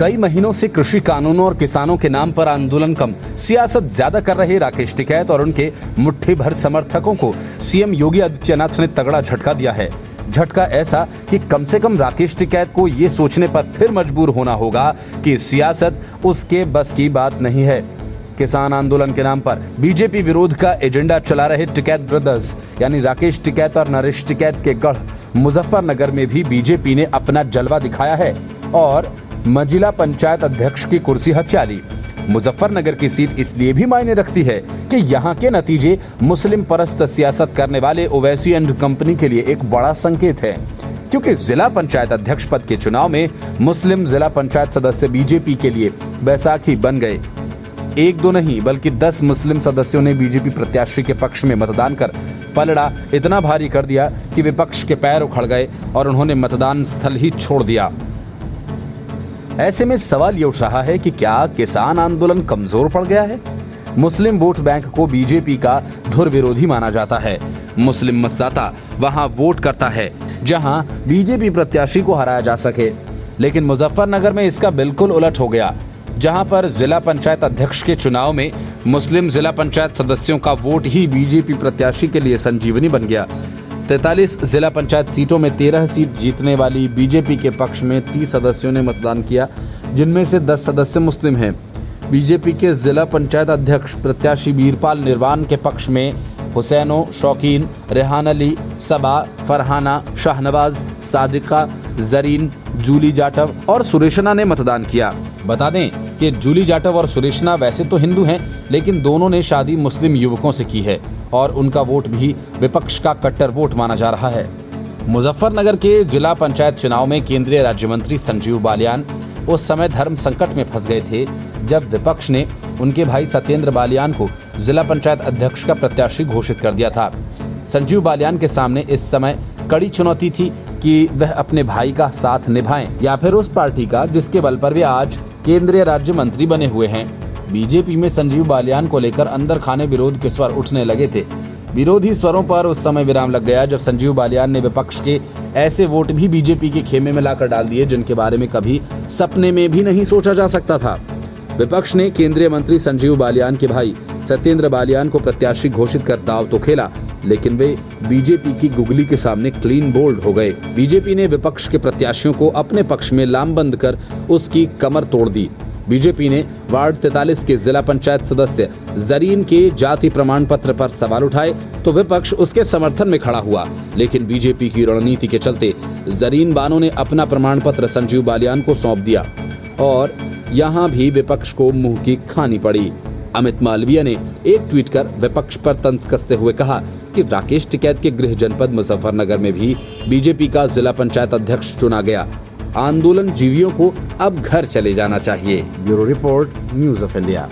कई महीनों से कृषि कानूनों और किसानों के नाम पर आंदोलन कम सियासत ज्यादा कर रहे राकेश टिकैत और उनके मुट्ठी भर समर्थकों को सीएम योगी आदित्यनाथ ने तगड़ा झटका दिया है। झटका ऐसा कि कम से कम राकेश टिकैत को ये सोचने पर फिर मजबूर होना होगा कि सियासत उसके बस की बात नहीं है। किसान आंदोलन के नाम पर बीजेपी विरोध का एजेंडा चला रहे टिकैत ब्रदर्स यानी राकेश टिकैत और नरेश टिकैत के गढ़ मुजफ्फरनगर में भी बीजेपी ने अपना जलवा दिखाया है और मजिला पंचायत अध्यक्ष की कुर्सी हथिया ली। मुजफ्फरनगर की सीट इसलिए भी मायने रखती है कि यहाँ के नतीजे मुस्लिम परस्त सियासत करने वाले ओवैसी एंड कंपनी के लिए एक बड़ा संकेत है, क्योंकि जिला पंचायत अध्यक्ष पद के चुनाव में मुस्लिम जिला पंचायत सदस्य बीजेपी के लिए बैसाखी बन गए। एक दो नहीं बल्कि 10 मुस्लिम सदस्यों ने बीजेपी प्रत्याशी के पक्ष में मतदान कर पलड़ा इतना भारी कर दिया कि विपक्ष के पैर उखड़ गए और उन्होंने मतदान स्थल ही छोड़ दिया। ऐसे में सवाल ये उठ रहा है कि क्या किसान आंदोलन कमजोर पड़ गया है? मुस्लिम वोट बैंक को बीजेपी का धुर विरोधी माना जाता है। मुस्लिम मतदाता वहां वोट करता है जहां बीजेपी प्रत्याशी को हराया जा सके, लेकिन मुजफ्फरनगर में इसका बिल्कुल उलट हो गया, जहां पर जिला पंचायत अध्यक्ष के चुनाव में मुस्लिम जिला पंचायत सदस्यों का वोट ही बीजेपी प्रत्याशी के लिए संजीवनी बन गया। 43 जिला पंचायत सीटों में 13 सीट जीतने वाली बीजेपी के पक्ष में 30 सदस्यों ने मतदान किया, जिनमें से 10 सदस्य मुस्लिम हैं। बीजेपी के जिला पंचायत अध्यक्ष प्रत्याशी बीरपाल निर्वाण के पक्ष में हुसैनो, शौकीन, रेहान अली, सबा, फरहाना, शाहनवाज, सादिका, जरीन, जूली जाटव और सुरेशना ने मतदान किया। बता दें कि जूली जाटव और सुरेशना वैसे तो हिंदू हैं, लेकिन दोनों ने शादी मुस्लिम युवकों से की है और उनका वोट भी विपक्ष का कट्टर वोट माना जा रहा है। मुजफ्फरनगर के जिला पंचायत चुनाव में केंद्रीय राज्य मंत्री संजीव बालियान उस समय धर्म संकट में फंस गए थे जब विपक्ष ने उनके भाई सत्येंद्र बालियान को जिला पंचायत अध्यक्ष का प्रत्याशी घोषित कर दिया था। संजीव बालियान के सामने इस समय कड़ी चुनौती थी कि वह अपने भाई का साथ निभाएं या फिर उस पार्टी का जिसके बल पर वे आज केंद्रीय राज्य मंत्री बने हुए हैं। बीजेपी में संजीव बालियान को लेकर अंदर खाने विरोध के स्वर उठने लगे थे। विरोधी स्वरों पर उस समय विराम लग गया जब संजीव बालियान ने विपक्ष के ऐसे वोट भी बीजेपी के खेमे में लाकर डाल दिए जिनके बारे में कभी सपने में भी नहीं सोचा जा सकता था। विपक्ष ने केंद्रीय मंत्री संजीव बालियान के भाई सत्येंद्र बालियान को प्रत्याशी घोषित कर दांव तो खेला, लेकिन वे बीजेपी की गुगली के सामने क्लीन बोल्ड हो गए। बीजेपी ने विपक्ष के प्रत्याशियों को अपने पक्ष में लामबंद कर उसकी कमर तोड़ दी। बीजेपी ने वार्ड 43 के जिला पंचायत सदस्य जरीन के जाति प्रमाण पत्र पर सवाल उठाए तो विपक्ष उसके समर्थन में खड़ा हुआ, लेकिन बीजेपी की रणनीति के चलते जरीन बानो ने अपना प्रमाण पत्र संजीव बालियान को सौंप दिया और यहाँ भी विपक्ष को मुंह की खानी पड़ी। अमित मालवीय ने एक ट्वीट कर विपक्ष पर तंज कसते हुए कहा कि राकेश टिकैत के गृह जनपद मुजफ्फरनगर में भी बीजेपी का जिला पंचायत अध्यक्ष चुना गया। आंदोलन जीवियों को अब घर चले जाना चाहिए। Bureau report, news of India.